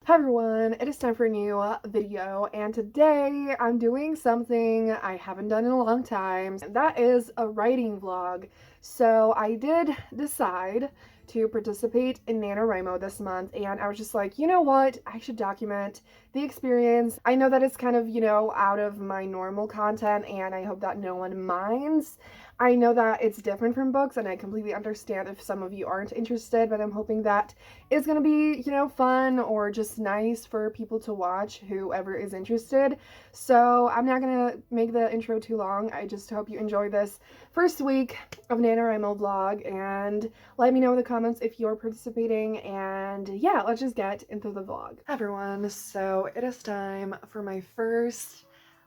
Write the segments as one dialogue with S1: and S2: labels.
S1: Hi everyone, it is time for a new video, and today I'm doing something I haven't done in a long time, and that is a writing vlog. So I did decide to participate in NaNoWriMo this month, and I was just like, you know what, I should document the experience. I know that it's kind of, out of my normal content, and I hope that no one minds. I know that it's different from books, and I completely understand if some of you aren't interested, but I'm hoping that it's gonna be, fun or just nice for people to watch, whoever is interested. So I'm not gonna make the intro too long. I just hope you enjoy this first week of NaNoWriMo vlog, and let me know in the comments if you're participating, and yeah, let's just get into the vlog. Hi everyone, so it is time for my first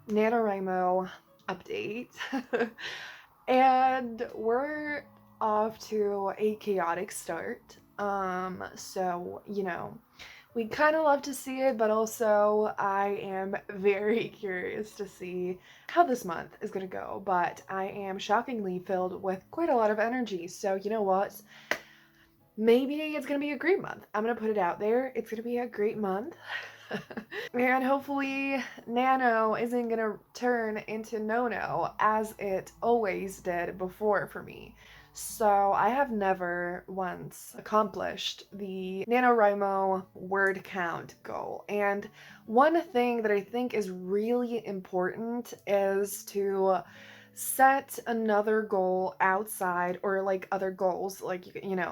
S1: NaNoWriMo update. And we're off to a chaotic start. So, we kind of love to see it, but also I am very curious to see how this month is going to go. But I am shockingly filled with quite a lot of energy. So, you know what? Maybe it's going to be a great month. I'm going to put it out there. It's going to be a great month. And hopefully Nano isn't going to turn into No-No as it always did before for me. So I have never once accomplished the NaNoWriMo word count goal. And one thing that I think is really important is to set another goal outside, or like other goals, like,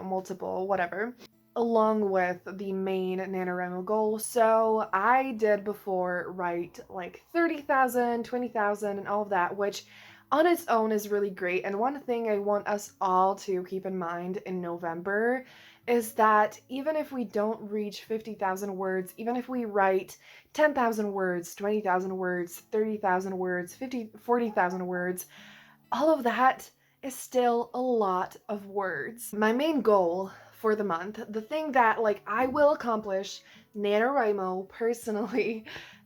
S1: multiple, whatever, along with the main NaNoWriMo goal. So I did before write like 30,000, 20,000, and all of that, which on its own is really great. And one thing I want us all to keep in mind in November is that even if we don't reach 50,000 words, even if we write 10,000 words, 20,000 words, 30,000 words, 40,000 words, all of that is still a lot of words. My main goal for the month, the thing that like I will accomplish NaNoWriMo personally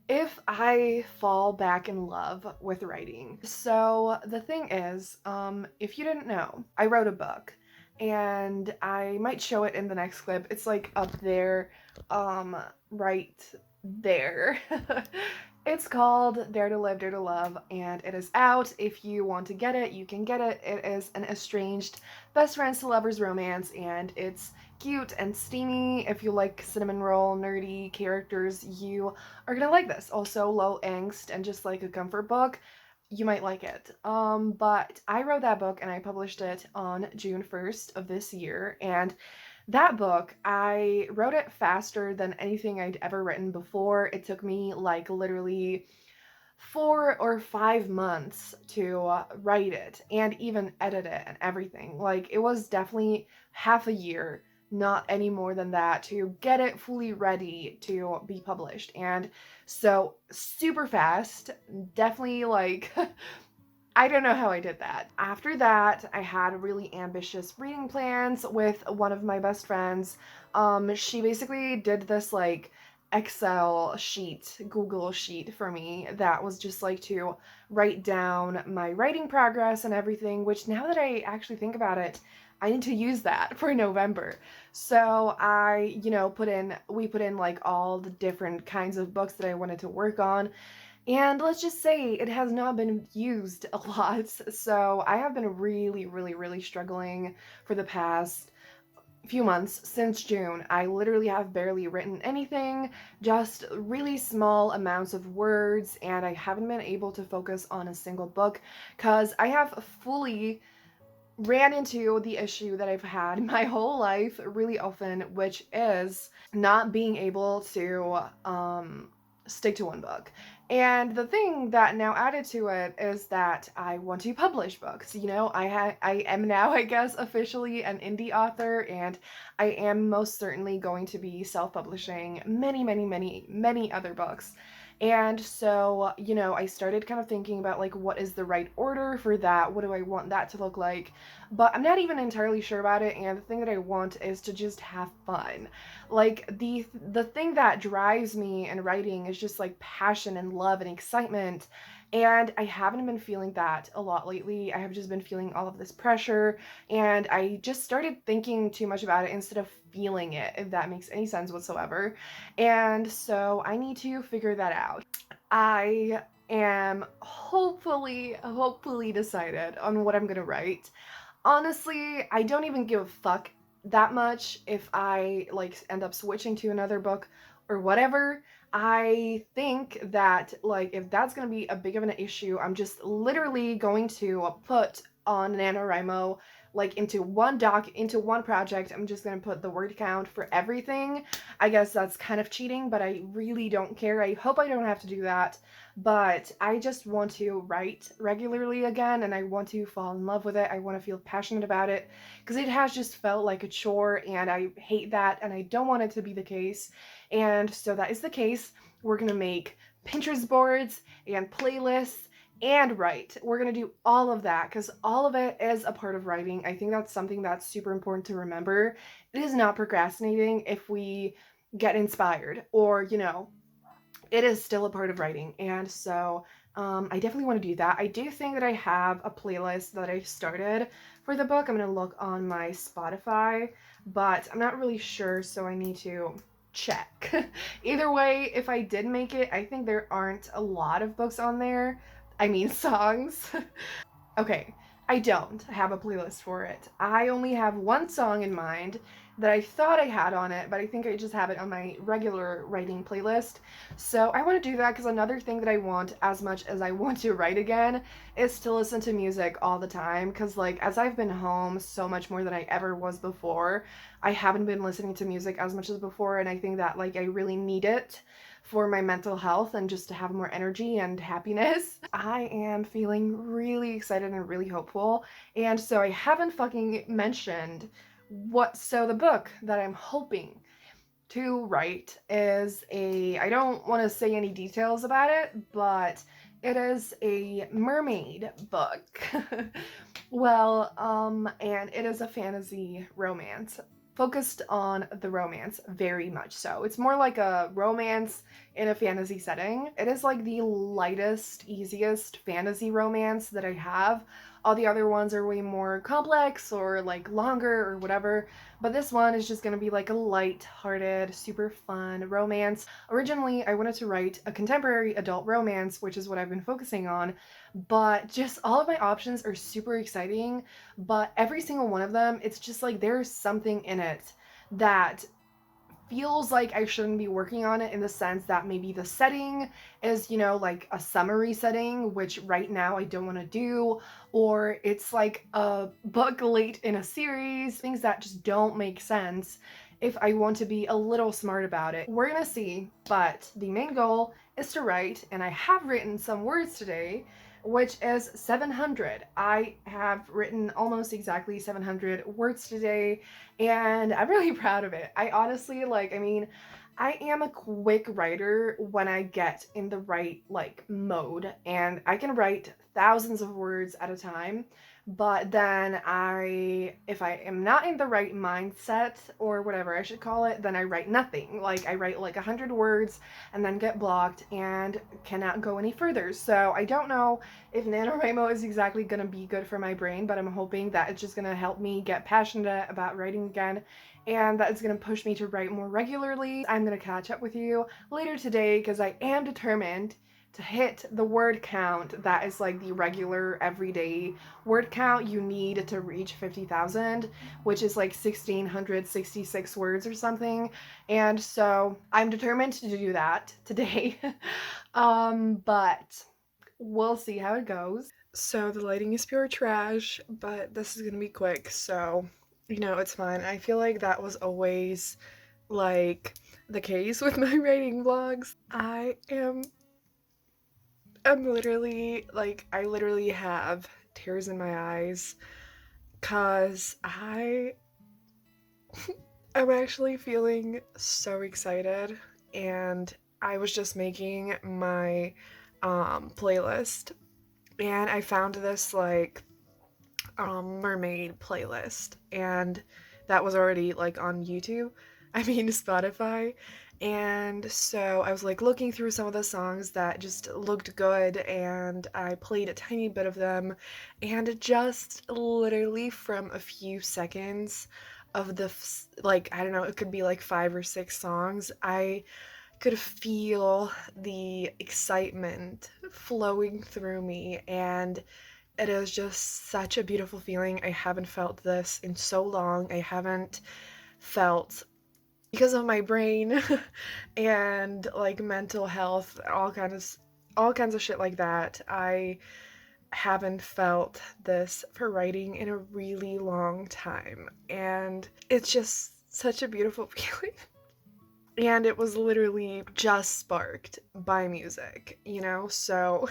S1: if I fall back in love with writing. So the thing is, if you didn't know, I wrote a book, and I might show it in the next clip. It's like up there, right there. It's called Dare to Live, Dare to Love, and it is out. If you want to get it, you can get it. It is an estranged best friends to lovers romance, and it's cute and steamy. If you like cinnamon roll nerdy characters, you are gonna like this. Also low angst and just like a comfort book, you might like it. But I wrote that book and I published it on June 1st of this year, and that book, I wrote it faster than anything I'd ever written before. It took me like literally 4 or 5 months to write it and even edit it and everything. Like, it was definitely half a year, not any more than that, to get it fully ready to be published. And so super fast, definitely like I don't know how I did that. After that, I had really ambitious reading plans with one of my best friends. She basically did this like Excel sheet, Google sheet for me that was just like to write down my writing progress and everything, which now that I actually think about it, I need to use that for November. So we put in like all the different kinds of books that I wanted to work on. And let's just say it has not been used a lot. So I have been really, really, really struggling for the past few months since June. I literally have barely written anything, just really small amounts of words, and I haven't been able to focus on a single book because I have fully ran into the issue that I've had my whole life really often, which is not being able to stick to one book. And the thing that now added to it is that I want to publish books. I am now, I guess, officially an indie author, and I am most certainly going to be self-publishing many, many, many, many other books. And so, I started kind of thinking about like, what is the right order for that? What do I want that to look like? But I'm not even entirely sure about it, and the thing that I want is to just have fun. Like, the thing that drives me in writing is just like passion and love and excitement. And I haven't been feeling that a lot lately. I have just been feeling all of this pressure, and I just started thinking too much about it instead of feeling it, if that makes any sense whatsoever. And so I need to figure that out. I am hopefully decided on what I'm gonna write. Honestly, I don't even give a fuck that much if I like end up switching to another book or whatever. I think that like if that's going to be a big of an issue, I'm just literally going to put on NaNoWriMo like into one project. I'm just going to put the word count for everything. I guess that's kind of cheating, but I really don't care. I hope I don't have to do that. But I just want to write regularly again, and I want to fall in love with it. I want to feel passionate about it because it has just felt like a chore, and I hate that, and I don't want it to be the case. And so that is the case. We're gonna make Pinterest boards and playlists and write. We're gonna do all of that because all of it is a part of writing. I think that's something that's super important to remember. It is not procrastinating if we get inspired, or it is still a part of writing. And so I definitely want to do that. I do think that I have a playlist that I started for the book. I'm going to look on my Spotify, but I'm not really sure, so I need to check. Either way, if I did make it, I think there aren't a lot of books on there. I mean, songs. Okay, I don't have a playlist for it. I only have one song in mind that I thought I had on it, but I think I just have it on my regular writing playlist. So I want to do that because another thing that I want, as much as I want to write again, is to listen to music all the time. Because, like, as I've been home so much more than I ever was before, I haven't been listening to music as much as before, and I think that, like, I really need it for my mental health and just to have more energy and happiness. I am feeling really excited and really hopeful. And so I haven't fucking mentioned the book that I'm hoping to write is I don't want to say any details about it, but it is a mermaid book. And it is a fantasy romance focused on the romance very much so. It's more like a romance in a fantasy setting. It is like the lightest, easiest fantasy romance that I have. All the other ones are way more complex or like longer or whatever, but this one is just gonna be like a light-hearted, super fun romance. Originally, I wanted to write a contemporary adult romance, which is what I've been focusing on, but just all of my options are super exciting, but every single one of them, it's just like there's something in it that feels like I shouldn't be working on it, in the sense that maybe the setting is, like a summary setting, which right now I don't want to do, or it's like a book late in a series, things that just don't make sense if I want to be a little smart about it. We're gonna see, but the main goal is to write, and I have written some words today, which is 700. I have written almost exactly 700 words today, and I'm really proud of it. I honestly, I am a quick writer when I get in the right, mode, and I can write thousands of words at a time. But then if I am not in the right mindset, or whatever I should call it, then I write nothing. Like, I write like 100 words and then get blocked and cannot go any further. So I don't know if NaNoWriMo is exactly gonna be good for my brain, but I'm hoping that it's just gonna help me get passionate about writing again, and that it's gonna push me to write more regularly. I'm gonna catch up with you later today because I am determined to hit the word count that is like the regular everyday word count you need to reach 50,000, which is like 1,666 words or something. And so I'm determined to do that today. But we'll see how it goes. So the lighting is pure trash, but this is gonna be quick, so it's fine. I feel like that was always like the case with my writing vlogs. I'm literally, I literally have tears in my eyes because I'm actually feeling so excited, and I was just making my playlist, and I found this mermaid playlist, and that was already on YouTube. I mean Spotify, And so I was like looking through some of the songs that just looked good, and I played a tiny bit of them, and just literally from a few seconds of like, I don't know, it could be like 5 or 6 songs, I could feel the excitement flowing through me, and it is just such a beautiful feeling. I haven't felt this in so long. I haven't felt, because of my brain and like mental health, all kinds of shit like that. I haven't felt this for writing in a really long time, and it's just such a beautiful feeling. And it was literally just sparked by music, you know? So,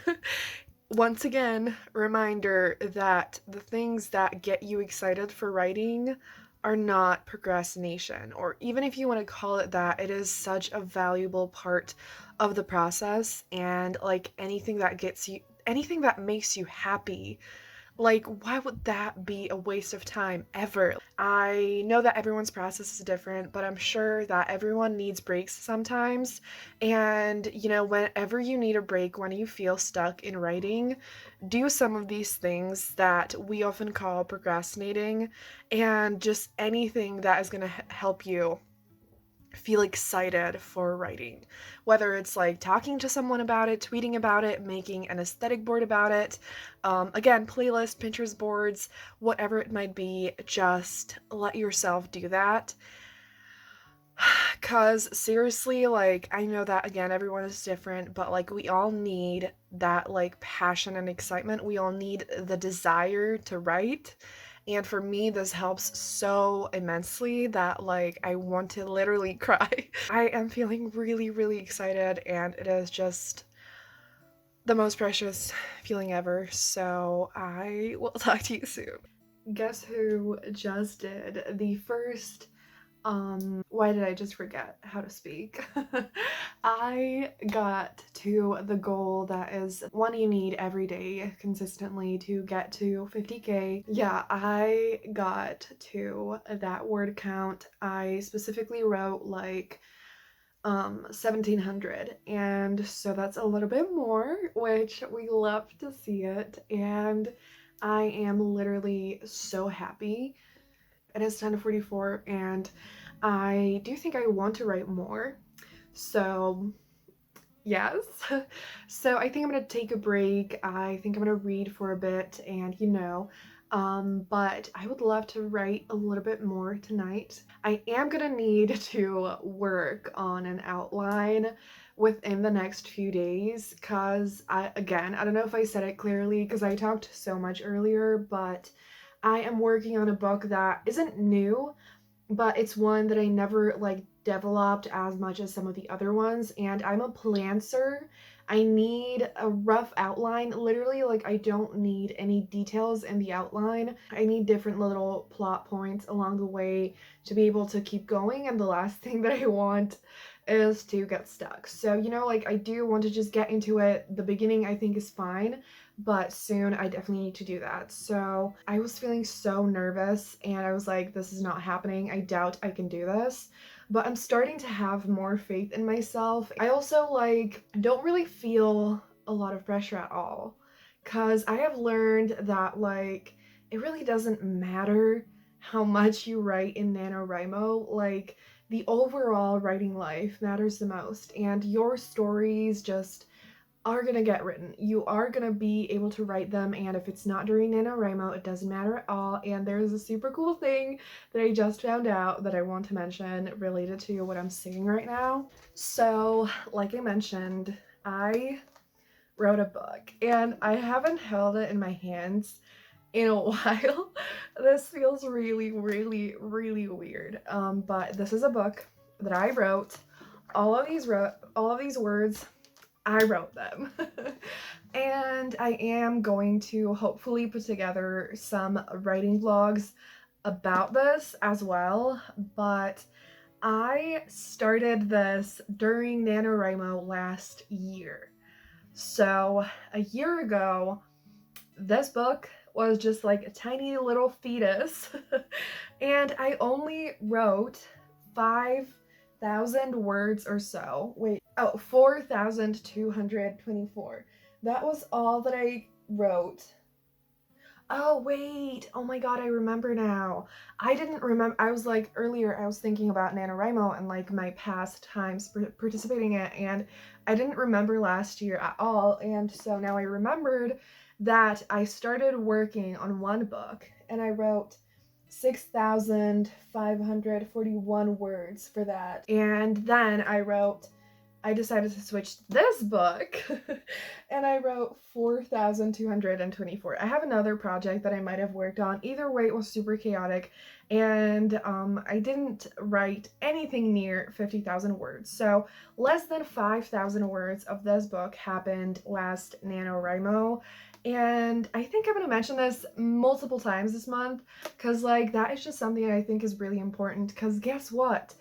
S1: once again, reminder that the things that get you excited for writing are not procrastination, or even if you want to call it that, it is such a valuable part of the process. And like anything that makes you happy, like, why would that be a waste of time ever? I know that everyone's process is different, but I'm sure that everyone needs breaks sometimes. And, whenever you need a break, when you feel stuck in writing, do some of these things that we often call procrastinating, and just anything that is going to help you feel excited for writing. Whether it's like talking to someone about it, tweeting about it, making an aesthetic board about it, again, playlist, Pinterest boards, whatever it might be, just let yourself do that. Because seriously, like, I know that again, everyone is different, but like, we all need that like passion and excitement. We all need the desire to write. And for me, this helps so immensely that like I want to literally cry. I am feeling really, really excited, and it is just the most precious feeling ever. So I will talk to you soon. Guess who just did the first why did I just forget how to speak? I got to the goal that is one you need every day consistently to get to 50K. Yeah, I got to that word count. I specifically wrote like 1700, and so that's a little bit more, which we love to see it, and I am literally so happy. It is 10:44, and I do think I want to write more. So, yes. So, I think I'm going to take a break. I think I'm going to read for a bit, and but I would love to write a little bit more tonight. I am going to need to work on an outline within the next few days, because I don't know if I said it clearly because I talked so much earlier, but I am working on a book that isn't new, but it's one that I never like developed as much as some of the other ones, and I'm a plantser. I need a rough outline. Literally, like, I don't need any details in the outline. I need different little plot points along the way to be able to keep going, and the last thing that I want is to get stuck. So, like, I do want to just get into it. The beginning I think is fine, but soon I definitely need to do that. So I was feeling so nervous, and I was like, this is not happening. I doubt I can do this. But I'm starting to have more faith in myself. I also like don't really feel a lot of pressure at all, cuz I have learned that like it really doesn't matter how much you write in NaNoWriMo. Like, the overall writing life matters the most, and your stories just are gonna get written. You are gonna be able to write them, and if it's not during NaNoWriMo, it doesn't matter at all. And there's a super cool thing that I just found out that I want to mention related to what I'm singing right now. So, like I mentioned, I wrote a book, and I haven't held it in my hands in a while. This feels really, really, really weird. But this is a book that I wrote. All of these words, I wrote them. And I am going to hopefully put together some writing vlogs about this as well. But I started this during NaNoWriMo last year. So a year ago, this book was just like a tiny little fetus. And I only wrote 5 4,000 words or so. Wait, oh, 4,224. That was all that I wrote. Oh, wait. Oh my god, I remember now. I didn't remember. I was like, earlier, I was thinking about NaNoWriMo and like my past times participating in it, and I didn't remember last year at all. And so now I remembered that I started working on one book and I wrote 6,541 words for that. And then I decided to switch to this book and I wrote 4,224. I have another project that I might have worked on. Either way, it was super chaotic, and I didn't write anything near 50,000 words. So less than 5,000 words of this book happened last NaNoWriMo. And I think I'm gonna mention this multiple times this month because like that is just something I think is really important, because guess what?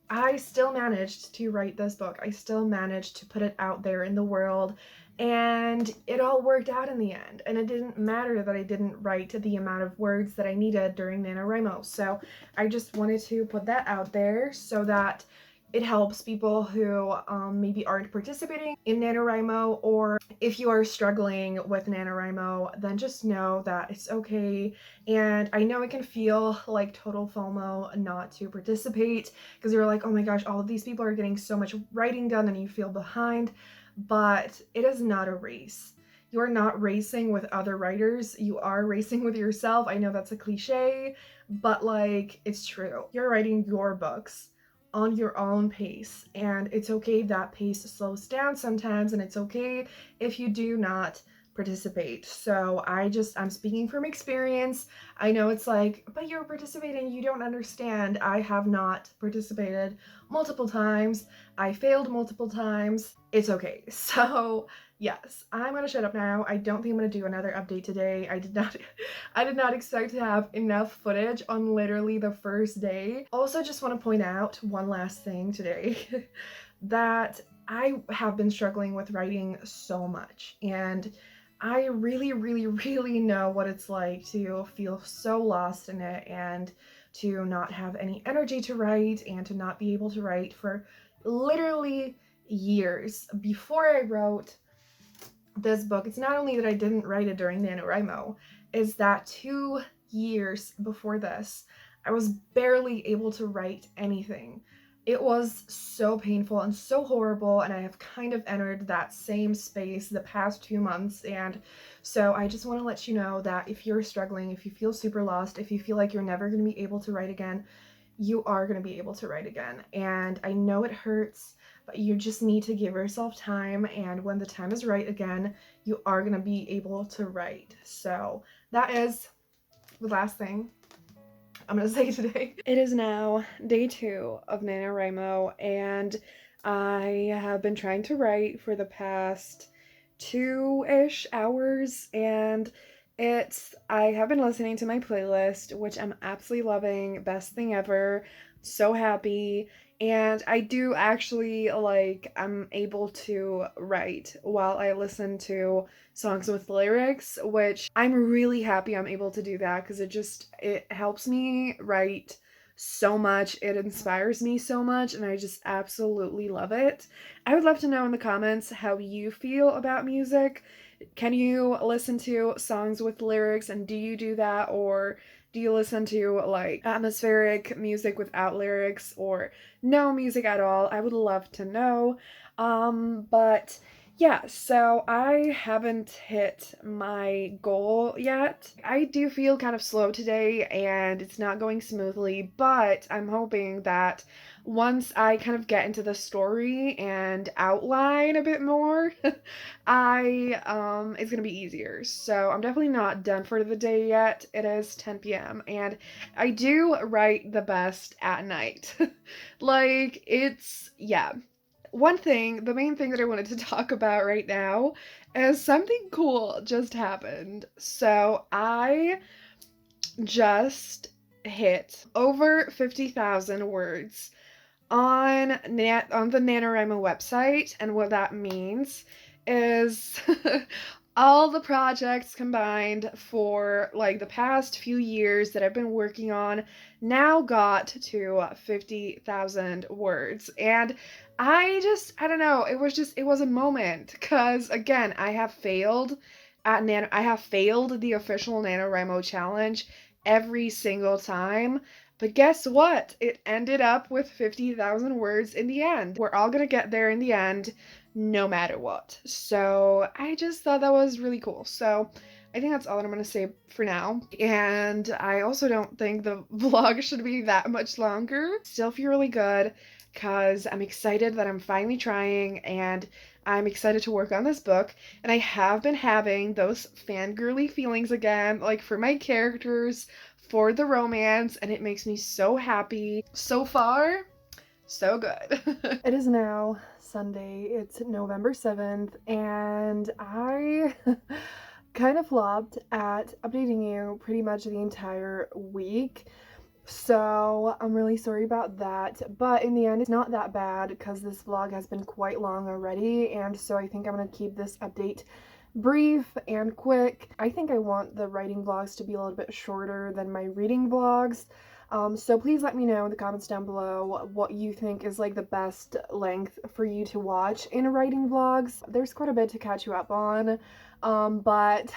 S1: I still managed to write this book. I still managed to put it out there in the world, and it all worked out in the end. And it didn't matter that I didn't write the amount of words that I needed during NaNoWriMo. So I just wanted to put that out there so that it helps people who maybe aren't participating in NaNoWriMo, or if you are struggling with NaNoWriMo, then just know that it's okay. And I know it can feel like total FOMO not to participate because you're like, oh my gosh, all of these people are getting so much writing done and you feel behind, but it is not a race. You're not racing with other writers, you are racing with yourself. I know that's a cliche, but like, it's true. You're writing your books on your own pace, and it's okay if that pace slows down sometimes, and it's okay if you do not participate. So I'm speaking from experience. I know it's like, but you're participating, you don't understand. I have not participated multiple times. I failed multiple times. It's okay. So yes, I'm gonna shut up now. I don't think I'm gonna do another update today. I did not expect to have enough footage on literally the first day. Also, just want to point out one last thing today that I have been struggling with writing so much, and I really, really, really know what it's like to feel so lost in it and to not have any energy to write and to not be able to write for literally years. Before I wrote this book, it's not only that I didn't write it during NaNoWriMo, is that 2 years before this, I was barely able to write anything. It was so painful and so horrible, and I have kind of entered that same space the past 2 months, and so I just want to let you know that if you're struggling, if you feel super lost, if you feel like you're never going to be able to write again, you are going to be able to write again. And I know it hurts, but you just need to give yourself time, and when the time is right again, you are going to be able to write. So that is the last thing I'm gonna say today. It is now day 2 of NaNoWriMo, and I have been trying to write for the past 2-ish hours, and I have been listening to my playlist, which I'm absolutely loving. Best thing ever. So happy. And I do actually I'm able to write while I listen to songs with lyrics, which I'm really happy I'm able to do that because it helps me write so much. It inspires me so much, and I just absolutely love it. I would love to know in the comments how you feel about music. Can you listen to songs with lyrics, and do you do that, or do you listen to like atmospheric music without lyrics, or no music at all? I would love to know. But yeah, so I haven't hit my goal yet. I do feel kind of slow today and it's not going smoothly, but I'm hoping that once I kind of get into the story and outline a bit more, it's gonna be easier. So I'm definitely not done for the day yet. It is 10 p.m. and I do write the best at night. Yeah. The main thing that I wanted to talk about right now is something cool just happened. So I just hit over 50,000 words on the NaNoWriMo website, and what that means is all the projects combined for like the past few years that I've been working on now got to 50,000 words. And I don't know, it was a moment because again, I have failed the official NaNoWriMo challenge every single time. But guess what? It ended up with 50,000 words in the end. We're all gonna get there in the end no matter what. So I just thought that was really cool. So I think that's all that I'm going to say for now. And I also don't think the vlog should be that much longer. Still feel really good because I'm excited that I'm finally trying and I'm excited to work on this book. And I have been having those fangirly feelings again, like for my characters, for the romance, and it makes me so happy. So far, so good. It is now Sunday. It's November 7th, and I kind of flopped at updating you pretty much the entire week. So I'm really sorry about that, but in the end, it's not that bad because this vlog has been quite long already, and so I think I'm gonna keep this update brief and quick. I think I want the writing vlogs to be a little bit shorter than my reading vlogs. So please let me know in the comments down below what you think is like the best length for you to watch in writing vlogs. There's quite a bit to catch you up on, but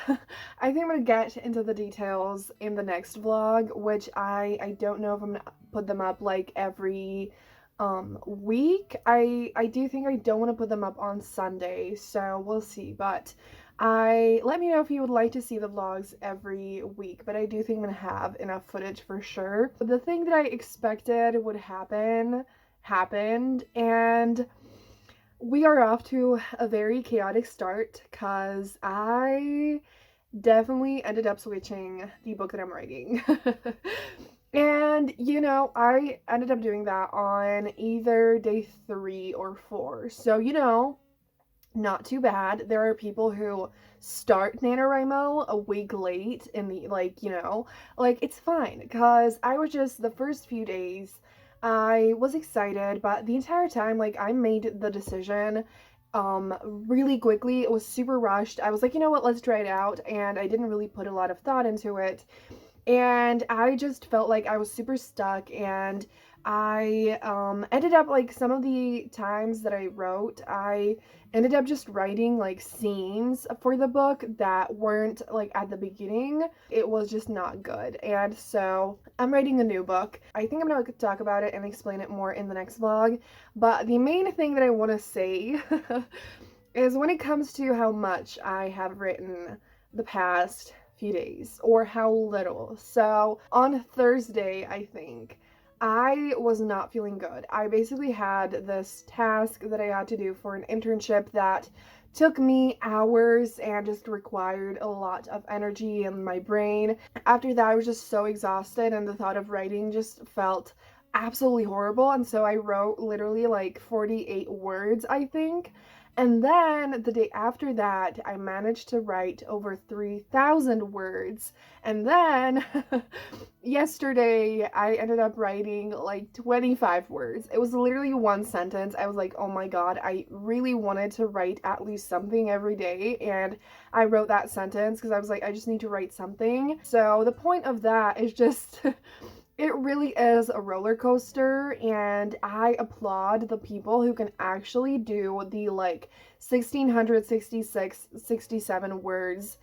S1: I think I'm gonna get into the details in the next vlog, which I don't know if I'm gonna put them up like every week. I do think I don't want to put them up on Sunday, so we'll see, but let me know if you would like to see the vlogs every week, but I do think I'm gonna have enough footage for sure. But the thing that I expected would happen happened, and we are off to a very chaotic start because I definitely ended up switching the book that I'm writing. And, you know, I ended up doing that on either day 3 or 4. So, you know, not too bad. There are people who start NaNoWriMo a week late in the, like, you know, like, it's fine because I was just, the first few days, I was excited, but the entire time, like, I made the decision really quickly. It was super rushed. I was like, you know what, let's try it out, and I didn't really put a lot of thought into it, and I just felt like I was super stuck, and I ended up, like, some of the times that I wrote, I ended up just writing like scenes for the book that weren't like at the beginning. It was just not good, and so I'm writing a new book. I think I'm gonna talk about it and explain it more in the next vlog, but the main thing that I want to say is when it comes to how much I have written the past few days or how little. So on Thursday, I think, I was not feeling good. I basically had this task that I had to do for an internship that took me hours and just required a lot of energy in my brain. After that, I was just so exhausted, and the thought of writing just felt absolutely horrible. And so I wrote literally like 48 words, I think. And then the day after that, I managed to write over 3,000 words. And then yesterday, I ended up writing like 25 words. It was literally one sentence. I was like, oh my God, I really wanted to write at least something every day. And I wrote that sentence because I was like, I just need to write something. So the point of that is just it really is a roller coaster, and I applaud the people who can actually do the like 1666, 67 words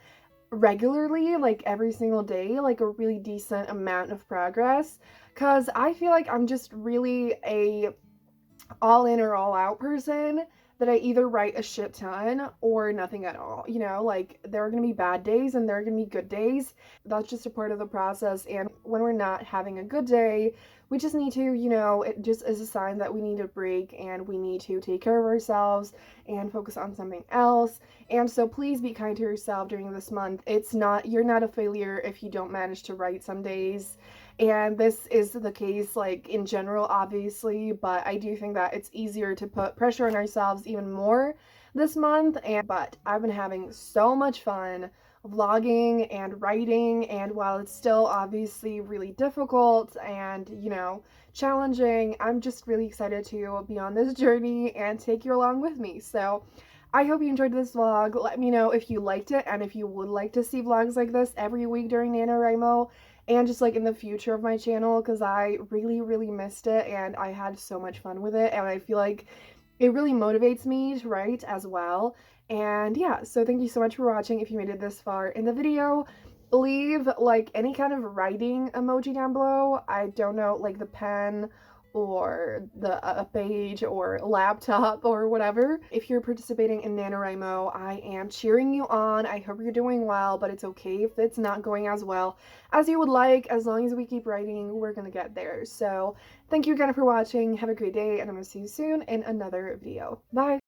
S1: regularly, like every single day, like a really decent amount of progress. Because I feel like I'm just really a all in or all out person, that I either write a shit ton or nothing at all. You know, like there are gonna be bad days and there are gonna be good days. That's just a part of the process. And when we're not having a good day, we just need to, you know, it just is a sign that we need a break and we need to take care of ourselves and focus on something else. And so please be kind to yourself during this month. It's not, you're not a failure if you don't manage to write some days. And this is the case, like, in general, obviously, but I do think that it's easier to put pressure on ourselves even more this month. But I've been having so much fun vlogging and writing, and while it's still obviously really difficult and, you know, challenging, I'm just really excited to be on this journey and take you along with me. So I hope you enjoyed this vlog. Let me know if you liked it and if you would like to see vlogs like this every week during NaNoWriMo and just like in the future of my channel, because I really missed it and I had so much fun with it, and I feel like it really motivates me to write as well. And yeah, so thank you so much for watching. If you made it this far in the video, leave like any kind of writing emoji down below. I don't know, like the pen or the a page or laptop or whatever. If you're participating in NaNoWriMo, I am cheering you on. I hope you're doing well, but it's okay if it's not going as well as you would like. As long as we keep writing, we're gonna get there. So thank you again for watching. Have a great day, and I'm gonna see you soon in another video. Bye!